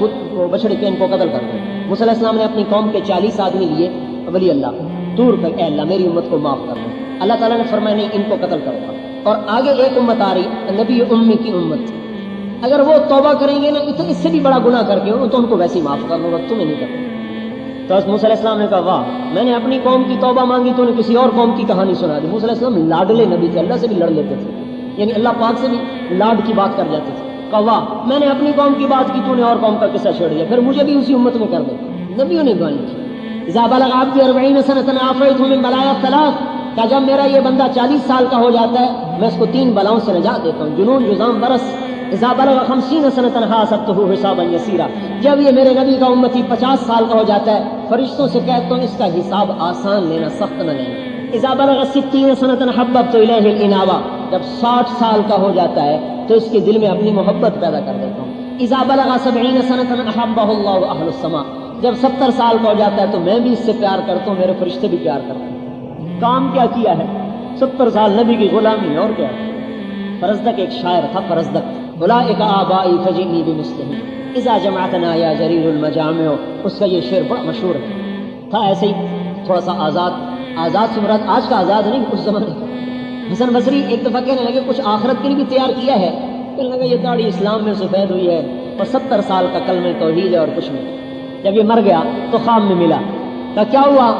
بچڑے کے، ان کو قتل کر دو۔ موسیٰ علیہ السلام نے اپنی قوم کے 40 آدمی لیے ولی اللہ کو دور کر، اے اللہ میری امت کو معاف کر دو۔ اللہ تعالیٰ نے فرمایا نہیں، ان کو قتل کرو گا۔ اور آگے ایک امت آ رہی، نبی امی کی امت، اگر وہ توبہ کریں گے نا اس سے بھی بڑا گناہ کر کے تو ان کو ویسے ہی معاف کر دوں گا، تمہیں نہیں کروں۔ تو موسیٰ علیہ السلام نے کہا واہ، میں نے اپنی قوم کی توبہ مانگی تو نے کسی اور قوم کی کہانی سنا دی۔ موسیٰ علیہ السلام لاڈلے نبی تھے، اللہ سے بھی لڑ لیتے تھے، یعنی اللہ پاک سے بھی لاڈ کی بات کر جاتے تھے۔ کہا واہ، میں نے اپنی قوم کی بات کی تو نے اور قوم کا قصہ چھیڑ دیا، پھر مجھے بھی اسی امت میں کر دے۔ نبیوں نے دعائیں کی۔ اذا بلغ عبدی 40 سنة عافیتہ من بلایا 3، کہ جب میرا یہ بندہ 40 سال کا ہو جاتا ہے میں اس کو 3 بلاؤں سے نجات دیتا ہوں، جنون، جذام، برس۔ اذا بلغ 50 سنة حاسبتہ حسابا یسیرا، جب یہ میرے نبی کا امتی 50 سال کا ہو جاتا ہے فرشتوں سے کہتا ہوں اس کا حساب آسان لینا، سخت نہ لینا۔ اذا بلغ 60 سنة حببت الیہ الانابہ، جب 60 سال کا ہو جاتا ہے تو اس کے دل میں اپنی محبت پیدا کر دیتا ہوں۔ اذا بلغ 70 سنة احبہ اللہ اہل السماء، جب 70 سال کا ہو جاتا ہے تو میں بھی اس سے پیار کرتا ہوں، میرے فرشتے بھی پیار کرتے ہیں۔ کام کیا کیا ہے؟ 70 سال نبی کی غلامی، اور کیا؟ فرزدق ایک شاعر تھا، فرزدق، اولئک آبائی فجئنی بمثلہم اذا جمعتنا یا جریر المجامع، اس کا یہ شعر بڑا مشہور تھا۔ ایسے ہی تھوڑا سا آزاد سے مراد آج کا آزاد نہیں، اس زمانے کا۔ حسن بصری ایک دفعہ کہنے لگے کچھ آخرت کے لیے بھی تیار کیا ہے؟ کہنے لگا یہ داڑھی اسلام میں سفید ہوئی ہے اور 70 سال کا کلمہ توحید ہے اور کچھ نہیں۔ جب یہ مر گیا تو خواب میں ملا، کہا کیا ہوا؟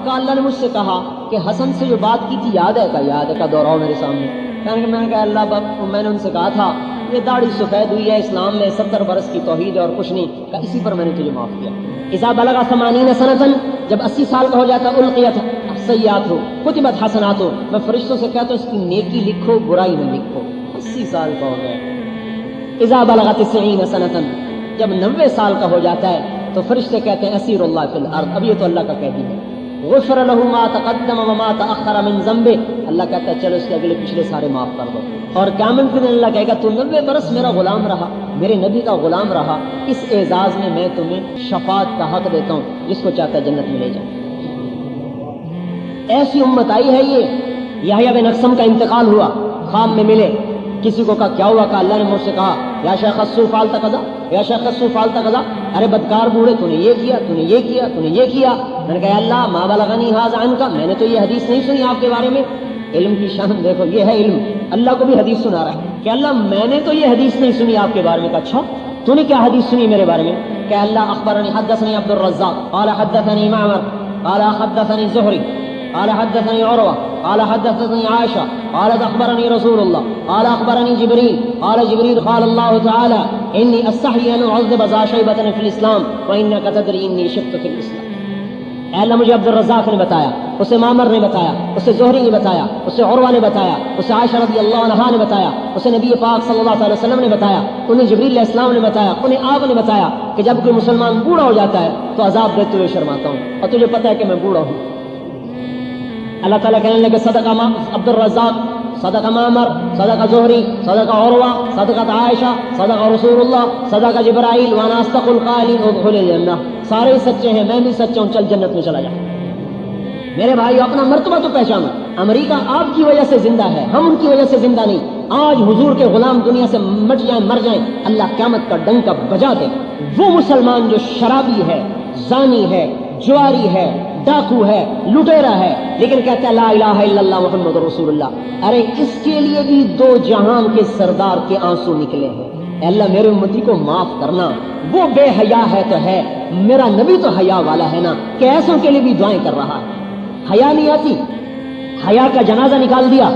کہا اللہ نے مجھ سے کہا کہ حسن سے جو بات کی تھی یاد ہے؟ کہا یاد ہے۔ کہا دوہراؤ میرے سامنے۔ میں نے کہا اللہ میں نے ان سے کہا تھا یہ داڑھی سفید ہوئی ہے اسلام میں، 70 برس کی توحید ہے اور کچھ نہیں۔ کہا اسی پر میں نے تجھے معاف کیا۔ اذا بلغ 80 سنة، جب 80 سال کا ہو جاتا القیت سیئات ہو کتبت حسنات ہو، میں فرشتوں سے کہتا ہوں اس کی نیکی لکھو برائی نہ لکھو۔ 80 سال کا ہو گیا۔ اذا بلغ 90 سنة، جب 90 سال کا ہو جاتا ہے تو فرشتے کہتے ہیں اسیر اللہ فی الارض، اب یہ تو اللہ کا قیدی ہے۔ غفر له ما تقدم وما تأخر من ذنبه، اللہ کہتا ہے چلو اس کے اگلے پچھلے سارے معاف کر دو۔ اور قیامت کے دن اللہ کہے گا تو 90 برس میرا غلام رہا، میرے نبی کا غلام رہا، اس اعزاز میں تمہیں شفاعت کا حق دیتا ہوں، جس کو چاہتا ہے جنت میں لے جاؤں۔ ایسی امت آئی ہے یہ۔ یحییٰ بن اقسم کا انتقال ہوا، خواب میں ملے، کسی کو کہا کیا ہوا؟ کہا اللہ نے مجھ سے کہا یا شیخ السو فعلت کذا، یا شیخ السو فعلت کذا، ارے بدکار بوڑھے تو نے یہ کیا، تو نے یہ کیا، تو نے یہ کیا۔ میں نے کہا اللہ ما بلغنی ھذا عنک، میں نے تو یہ حدیث نہیں سنی آپ کے بارے میں۔ علم کی شان دیکھو، یہ ہے علم، اللہ کو بھی حدیث سنا رہا ہے کہ اللہ میں نے تو یہ حدیث نہیں سنی آپ کے بارے میں۔ کہا اچھا تو نے کیا حدیث سنی میرے بارے میں؟ کہ اللہ اخبرنی حدثنی عبد الرزاق قال حدثني معمر قال حدثني زهري قال حدثني عروة قال حدثني عائشة قالت أخبرني رسول الله قال أخبرني جبريل قال جبريل قال الله تعالى إني أستحي أن أعذب ذا شيبة في الإسلام وإنك تدري إني شبت في الإسلام۔ اے اللہ مجھے عبد الرزاق نے بتایا، اسے معمر نے بتایا، اسے زہری نے بتایا، اسے عروہ نے بتایا، اسے عائشہ رضی اللہ عنہا نے بتایا، اسے نبی پاک صلی اللہ علیہ وسلم نے بتایا، انہیں جبریل علیہ السلام نے بتایا، انہیں آپ نے بتایا کہ جب کوئی مسلمان بوڑھا ہو جاتا ہے تو عذاب دیتے ہوئے شرماتا ہوں، اور تجھے پتہ ہے کہ میں بوڑھا ہوں۔ اللہ تعالیٰ کہنے لگے صدق عبد الرزاق، صدق معمر، صدق زہری، صدق عروہ، صدقت عائشہ، صدق رسول اللہ، صدق جبرائیل، وانا اصدق القائلین ادخل الجنہ۔ سارے سچے ہیں، میں بھی سچا ہوں، چل جنت میں چلا جا۔ میرے بھائی اپنا مرتبہ تو پہچانو۔ امریکہ آپ کی وجہ سے زندہ ہے، ہم ان کی وجہ سے زندہ نہیں۔ آج حضور کے غلام دنیا سے مٹ جائیں، مر جائیں، اللہ قیامت کا ڈنکا بجا دے۔ وہ مسلمان جو شرابی ہے، زانی ہے، جواری ہے، ڈاکو ہے، لٹیرا ہے، لیکن کہتا ہے لا الہ الا اللہ محمد رسول اللہ، ارے اس کے لیے بھی دو جہان کے سردار کے آنسو نکلے ہیں۔ اے اللہ میرے امتی کو معاف کرنا، وہ بے حیا ہے تو ہے، میرا نبی تو حیا والا ہے نا، کہ ایسوں کے لیے بھی دعائیں کر رہا ہے۔ حیا نہیں آتی، حیا کا جنازہ نکال دیا۔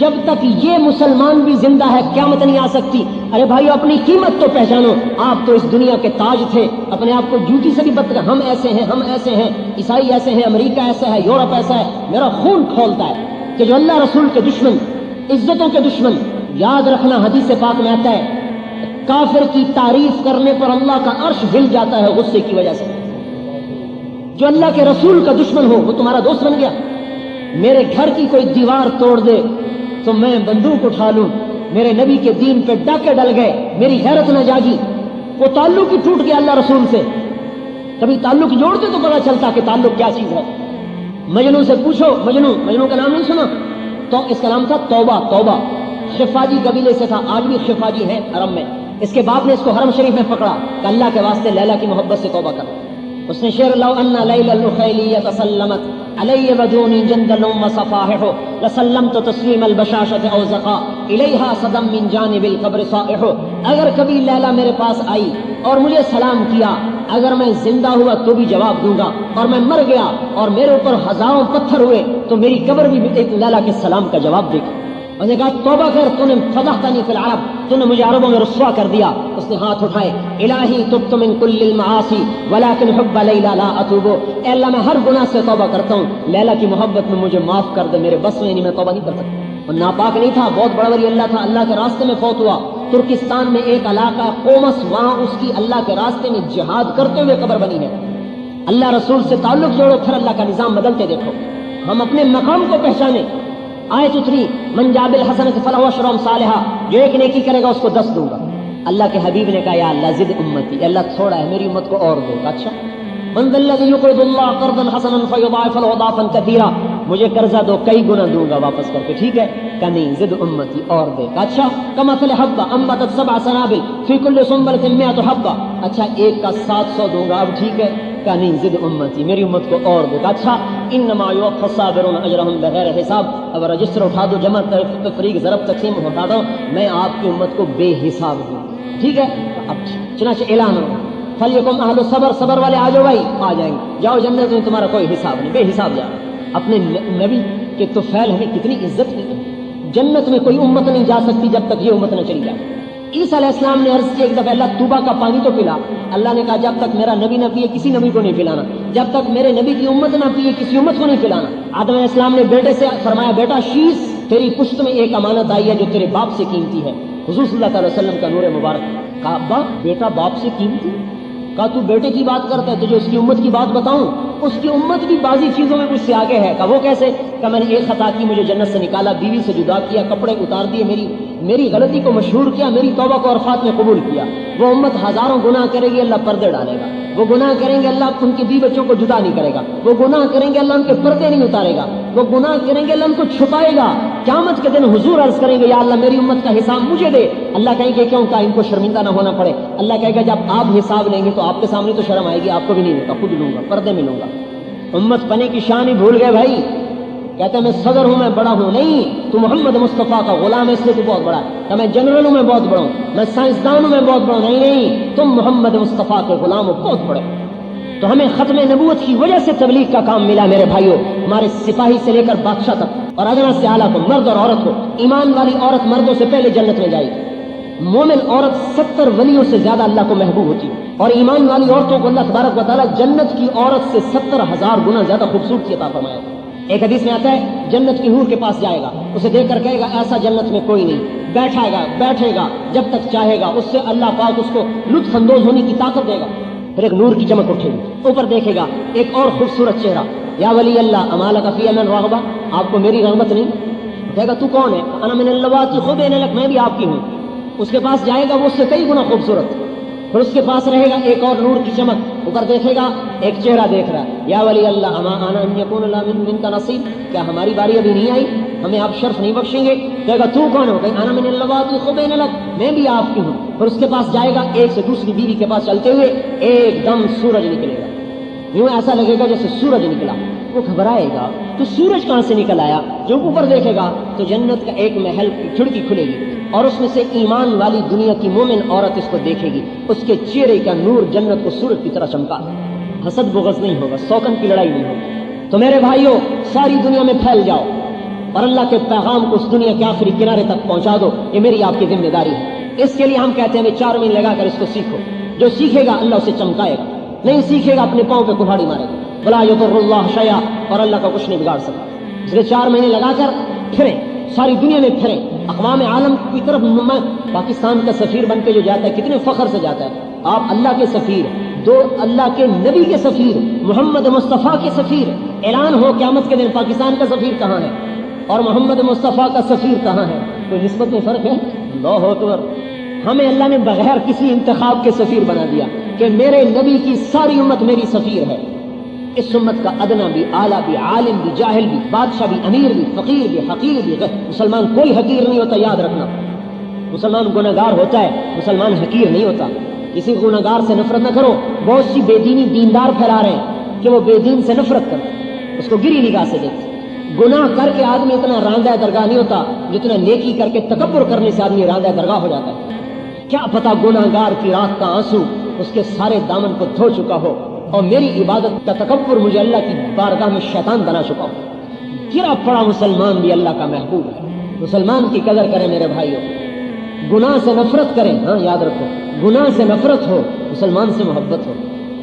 جب تک یہ مسلمان بھی زندہ ہے قیامت نہیں آ سکتی۔ ارے بھائی اپنی قیمت تو پہچانو، آپ تو اس دنیا کے تاج تھے، اپنے آپ کو جوتی سے بھی بدتر، ہم ایسے ہیں، ہم ایسے ہیں، عیسائی ایسے ہیں، امریکہ ایسا ہے، یورپ ایسا ہے۔ میرا خون کھولتا ہے کہ جو اللہ رسول کے دشمن، عزتوں کے دشمن، یاد رکھنا حدیث پاک میں آتا ہے کافر کی تعریف کرنے پر اللہ کا عرش ہل جاتا ہے غصے کی وجہ سے۔ جو اللہ کے رسول کا دشمن ہو وہ تمہارا دوست بن گیا۔ میرے گھر کی کوئی دیوار توڑ دے تو میں بندوق اٹھا لوں، میرے نبی کے دین پہ ڈاکے ڈل گئے، میری غیرت نہ جاگی، وہ تعلق ہی ٹوٹ گیا اللہ رسول سے۔ کبھی تعلق جوڑتے تو پتا چلتا کہ تعلق کیا چیز ہے۔ مجنوں سے پوچھو، مجنوں کا نام نہیں سنا؟ تو اس کا نام تھا توبہ، خفاجی قبیلے سے تھا، آج بھی خفاجی ہیں عرب میں۔ اس کے باپ نے اس کو حرم شریف میں پکڑا کہ اللہ کے واسطے لیلا کی محبت سے توبہ کر۔ اس نے شعر لو ان لیلا الخیلیہ تسلمت علی بدون جندل وصفاحہ لسلمت تسلیم البشاشۃ او زقا الیہا صدم من جانب القبر صائح۔ اگر کبھی لیلا میرے پاس آئی اور مجھے سلام کیا، اگر میں زندہ ہوا تو بھی جواب دوں گا، اور میں مر گیا اور میرے اوپر ہزاروں پتھر ہوئے تو میری قبر بھی ایک لیلا کے سلام کا جواب دے گی۔ اس نے کہا توبہ کر، تو نے فضحتنی فی العرب، تو نے مجھے عربوں میں رسوا کر دیا۔ اس نے ہاتھ اٹھائے، الہی تبت من کل المعاصی ولکن حب لیلا لا اتوب۔ اے اللہ میں ہر گناہ سے توبہ کرتا ہوں، لیلا کی محبت میں مجھے معاف کر دے، میرے بس میں نہیں، میں توبہ نہیں کر سکتا۔ اور ناپاک نہیں تھا، بہت بڑا ولی اللہ تھا، اللہ کے راستے میں فوت ہوا۔ ترکستان میں ایک علاقہ قومس، وہاں اس کی اللہ کے راستے میں جہاد کرتے ہوئے قبر بنی ہے۔ اللہ رسول سے تعلق جوڑو، پھر اللہ کا نظام بدلتے دیکھو۔ ہم اپنے مقام کو پہچانیں۔ آیت اتری من جاء بالحسنۃ فلہ عشر امثالھا، جو ایک نیکی کرے گا اس کو 10 دوں گا۔ اللہ کے حبیب نے کہا یا اللہ زد امتی، اللہ تھوڑا ہے میری امت کو اور دو. اچھا من ذا الذی یقرض اللہ قرضا حسنا فیضاعف له اضعافا کثیرا، مجھے قرضہ دو کئی گنا دوں گا واپس کر کے. ٹھیک ہے کہ نہیں زد امتی اور دے. اچھا کمثل حبہ انبتت 7 سنابل فی کل سنبلۃ 100 حبہ، اچھا ایک کا 700 دوں گا. اب ٹھیک ہے کہ نہیں زد امتی میری امت کو اور دے. اچھا انما یوفی الصابرون اجرهم بغیر حساب. اب رجسٹر اٹھا دو، جمع تفریق ضرب تقسیم اٹھا دو، میں آپ کی امت کو بے حساب دوں. ٹھیک ہے اب چنانچہ اعلان ہو فلیکم اہل الصبر، صبر والے آ جاؤ بھائی، آ جائیں گے، جاؤ جنت میں تمہارا کوئی حساب نہیں، بے حساب جاؤ. اپنے نبی کے طفیل ہمیں کتنی عزت کی. جنت میں کوئی امت نہیں جا سکتی جب تک یہ امت نہ چلی جائے. عیسیٰ علیہ السلام نے عرض کیا ایک دفعہ اللہ توبہ کا پانی تو پلا. اللہ نے کہا جب تک میرا نبی نہ پیے کسی نبی کو نہیں پلانا، جب تک میرے نبی کی امت نہ پیے کسی امت کو نہیں پلانا. آدم علیہ السلام نے بیٹے سے فرمایا بیٹا شیش تیری پشت میں ایک امانت آئی ہے جو تیرے باپ سے قیمتی ہے. حضور صلی اللہ علیہ وسلم کا نور مبارک. کہا ابا بیٹا باپ سے قیمتی؟ کہا تو بیٹے کی بات کرتا ہے تجھے اس کی امت کی بات بتاؤں؟ اس کی امت بھی بعضی چیزوں میں مجھ سے آگے ہے. کہا وہ کیسے؟ کہ میں نے ایک خطا کی، مجھے جنت سے نکالا، بیوی سے جدا کیا، کپڑے اتار دیے، میری غلطی کو مشہور کیا، میری توبہ کو عرفات میں قبول کیا. وہ امت ہزاروں گناہ کرے گی، اللہ پردے ڈالے گا. وہ گناہ کریں گے اللہ ان کے بیوی بچوں کو جدا نہیں کرے گا. وہ گناہ کریں گے اللہ ان کے پردے نہیں اتارے گا. وہ گناہ کریں گے اللہ ان کو چھپائے گا. قیامت کے دن حضور عرض کریں گے یا اللہ میری امت کا حساب مجھے دے. اللہ کہیں گے کیوں؟ کہا ان کو شرمندہ نہ ہونا پڑے. اللہ کہے گا جب آپ حساب لیں گے تو آپ کے سامنے تو شرم آئے گی، آپ کو بھی نہیں لوں گا، خود لوں گا، پردے میں لوں گا. امت پنے کی شان ہی بھول گئے بھائی. کہتے ہیں میں صدر ہوں، میں بڑا ہوں. نہیں، تو محمد مصطفیٰ کا غلام ہے اس لیے تو بہت بڑا ہے. کہ میں جنرل ہوں، میں بہت بڑا ہوں، میں سائنسدان ہوں، میں بہت بڑا ہوں. نہیں، تم محمد مصطفیٰ کے غلام ہو، بہت بڑے. تو ہمیں ختم نبوت کی وجہ سے تبلیغ کا کام ملا میرے بھائیوں. ہمارے سپاہی سے لے کر بادشاہ تک اور ادنا سے اعلیٰ کو، مرد اور عورت کو، ایمان والی عورت مردوں سے پہلے جنت میں جائے گی. مومن عورت 70 ولیوں سے زیادہ اللہ کو محبوب ہوتی ہے، اور ایمان والی عورتوں کو اللہ تبارک و تعالیٰ جنت کی عورت سے 70,000 گنا زیادہ خوبصورتی عطا فرمایا. ایک حدیث میں آتا ہے جنت کی حور کے پاس جائے گا، اسے دیکھ کر کہے گا ایسا جنت میں کوئی نہیں. بیٹھے گا جب تک چاہے گا، اس سے اللہ پاک اس کو لطف اندوز ہونے کی طاقت دے گا. پھر ایک نور کی چمک اٹھے گی، اوپر دیکھے گا ایک اور خوبصورت چہرہ. یا ولی اللہ اما لک فی من رغبہ، آپ کو میری رغبت نہیں؟ کہے گا تو کون ہے؟ انا من اللواتی خبین لک، میں بھی آپ کی ہوں. اس کے پاس جائے گا، وہ اس سے کئی گنا خوبصورت. پھر اس کے پاس رہے گا ایک اور نور کی چمک، اوپر دیکھے گا ایک چہرہ دیکھ رہا ہے. یا ولی اللہ اما انا ان یکون لنا منک نصیب، کیا ہماری باری ابھی نہیں آئی؟ ہمیں آپ شرف نہیں بخشیں گے؟ کہے گا تو کون ہو؟ کہ انا من اللواتی خبین لک، میں بھی آپ کی ہوں. پھر اس کے پاس جائے گا، ایک سے دوسری بیوی کے پاس چلتے ہوئے ایک دم سورج نکلے گا. یوں ایسا لگے گا جیسے سورج نکلا. وہ گھبرائے گا تو سورج کہاں سے نکل آیا؟ جو اوپر دیکھے گا تو جنت کا ایک محل کی کھڑکی کھلے گی، اور اس میں سے ایمان والی دنیا کی مومن عورت اس کو دیکھے گی. اس کے چہرے کا نور جنت کو سورج کی طرح چمکا. حسد بغض نہیں ہوگا، سوکن کی لڑائی نہیں ہوگی. تو میرے بھائیوں ساری دنیا میں پھیل جاؤ اور اللہ کے پیغام کو اس دنیا کے آخری کنارے تک پہنچا دو. یہ میری آپ کی ذمہ داری ہے. اس کے لیے ہم کہتے ہیں 4 مہینے لگا کر اس کو سیکھو. جو سیکھے گا اللہ اسے چمکائے گا، نہیں سیکھے گا اپنے پاؤں پہ کلہاڑی مارے گا. ولا یضر اللہ شیئا، اور اللہ کا کچھ نہیں بگاڑ سکتا. اس لیے 4 مہینے لگا کر پھریں، ساری دنیا میں پھریں، اقوام عالم کی طرف. پاکستان کا سفیر بن کے جو جاتا ہے کتنے فخر سے جاتا ہے. آپ اللہ کے سفیر، دو اللہ کے نبی کے سفیر، محمد مصطفیٰ کے سفیر. اعلان ہو قیامت کے دن پاکستان کا سفیر کہاں ہے اور محمد مصطفیٰ کا سفیر کہاں ہے؟ کوئی نسبت میں فرق ہے؟ اللہ اکبر. ہمیں اللہ نے بغیر کسی انتخاب کے سفیر بنا دیا کہ میرے نبی کی ساری امت میری سفیر ہے. اس امت کا ادنا بھی، اعلیٰ بھی، عالم بھی، جاہل بھی، بادشاہ بھی، امیر بھی، فقیر بھی، حقیر بھی. مسلمان کوئی حقیر نہیں ہوتا، یاد رکھنا. مسلمان گناہگار ہوتا ہے، مسلمان حقیر نہیں ہوتا. کسی گناہگار سے نفرت نہ کرو. بہت سی بے دینی دیندار پھیلا رہے ہیں کہ وہ بے دین سے نفرت کرتے، اس کو گری نگاہ سے دیکھتے. گناہ کر کے آدمی اتنا راندہ درگاہ نہیں ہوتا جتنا نیکی کر کے تکبر کرنے سے آدمی راندہ درگاہ ہو جاتا ہے. کیا پتا گناہگار کی رات کا آنسو اس کے سارے دامن کو دھو چکا ہو اور میری عبادت کا تکبر مجھے اللہ کی بارگاہ میں شیطان بنا چکا ہو. گرا پڑا مسلمان بھی اللہ کا محبوب ہے. مسلمان کی قدر کریں میرے بھائیوں. گناہ سے نفرت کریں. ہاں یاد رکھو، گناہ سے نفرت ہو، مسلمان سے محبت ہو.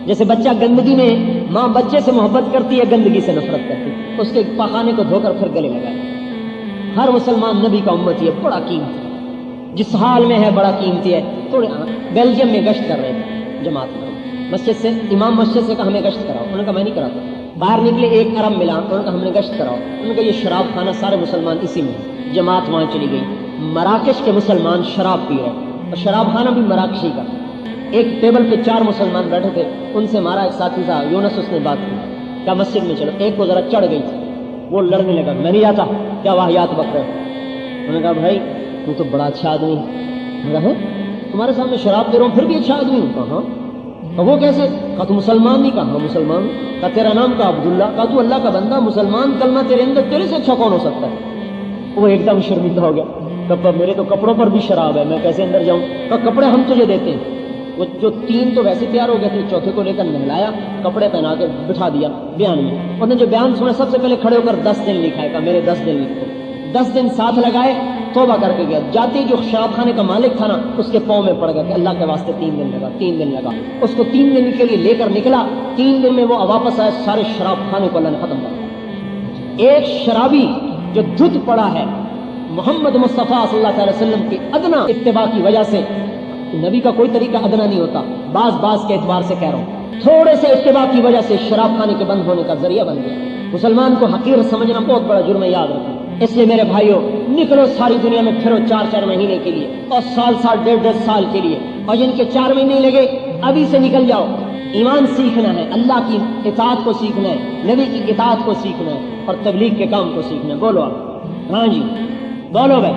جیسے بچہ گندگی میں ماں بچے سے محبت کرتی ہے، گندگی سے نفرت کرتی ہے، اس کے پاخانے کو دھو کر پھر گلے لگائے. ہر مسلمان نبی کا امتی ہے، بڑا قیمتی ہے. جس حال میں ہے بڑا قیمتی ہے. تھوڑے بیلجیم میں گشت کر رہے تھے جماعت میں، مسجد سے امام مسجد سے کہا ہمیں گشت کراؤ. انہوں نے کہا میں نہیں کراتا. باہر نکلے 1 ارب ملا، انہوں نے کہا ہم نے گشت کراؤ. انہوں نے کہا یہ شراب خانہ سارے مسلمان اسی میں. جماعت وہاں چلی گئی. مراکش کے مسلمان شراب پی رہے. اور شراب خانہ بھی مراکشی کا. ایک ٹیبل پہ 4 مسلمان بیٹھے تھے, ان سے ہمارا ایک ساتھی تھا یونس, اس نے بات کی کیا مسجد میں چلو. ایک کو ذرا چڑھ گئی تھی, وہ لڑنے لگا, میں نہیں جاتا, کیا واہیات بک رہے. انہوں نے کہا بھائی تو تو بڑا اچھا آدمی ہے, تمہارے سامنے شراب دے رہا ہوں پھر بھی اچھا آدمی ہوں. کہا وہ کیسے؟ کہا تو مسلمان نہیں. کہا مسلمان. کہا تیرا نام کہا عبداللہ. کہا تو اللہ کا بندہ مسلمان, کلمہ تیرے اندر, تیرے سے اچھا کون ہو سکتا ہے؟ وہ ایک دم شرمندہ ہو گیا. کہا میرے تو کپڑوں پر بھی شراب ہے, میں کیسے اندر جاؤں؟ کہا کپڑے ہم تجھے دیتے ہیں. وہ جو 3 تو ویسے تیار ہو گئے تھے, چوتھے کو لے کر نہلایا, کپڑے پہنا کے بٹھا دیا بیان میں. انہوں نے جو بیان سنا سب سے پہلے کھڑے ہو کر 10 دن لکھا ہے. کہا میرے 10 دن لکھو. 10 دن ساتھ لگائے, توبہ کر کے گیا. جاتے جو شراب خانے کا مالک تھا نا, اس کے پاؤں میں پڑ گیا کہ اللہ کے واسطے 3 دن لگا, 3 دن لگا. اس کو 3 دن کے لیے لے کر نکلا. 3 دن میں وہ واپس آئے, سارے شراب خانے کو اللہ نے ختم کر دیا. ایک شرابی جو دھت پڑا ہے محمد مصطفیٰ صلی اللہ علیہ وسلم کی ادنا اتباع کی وجہ سے, نبی کا کوئی طریقہ ادنا نہیں ہوتا, بعض کے اعتبار سے کہہ رہا ہوں, تھوڑے سے اتباع کی وجہ سے شراب خانے کے بند ہونے کا ذریعہ بن گیا. مسلمان کو حقیر سمجھنا بہت بڑا جرم ہے, یاد رکھیں. اس لیے میرے بھائیوں, نکلو ساری دنیا میں پھرو 4 مہینے کے لیے, اور سال 1.5 سال کے لیے, اور جن کے 4 مہینے لگے ابھی سے نکل جاؤ. ایمان سیکھنا ہے, اللہ کی اطاعت کو سیکھنا ہے, نبی کی اطاعت کو سیکھنا ہے, اور تبلیغ کے کام کو سیکھنا ہے. بولو آپ. ہاں جی بولو بھائی.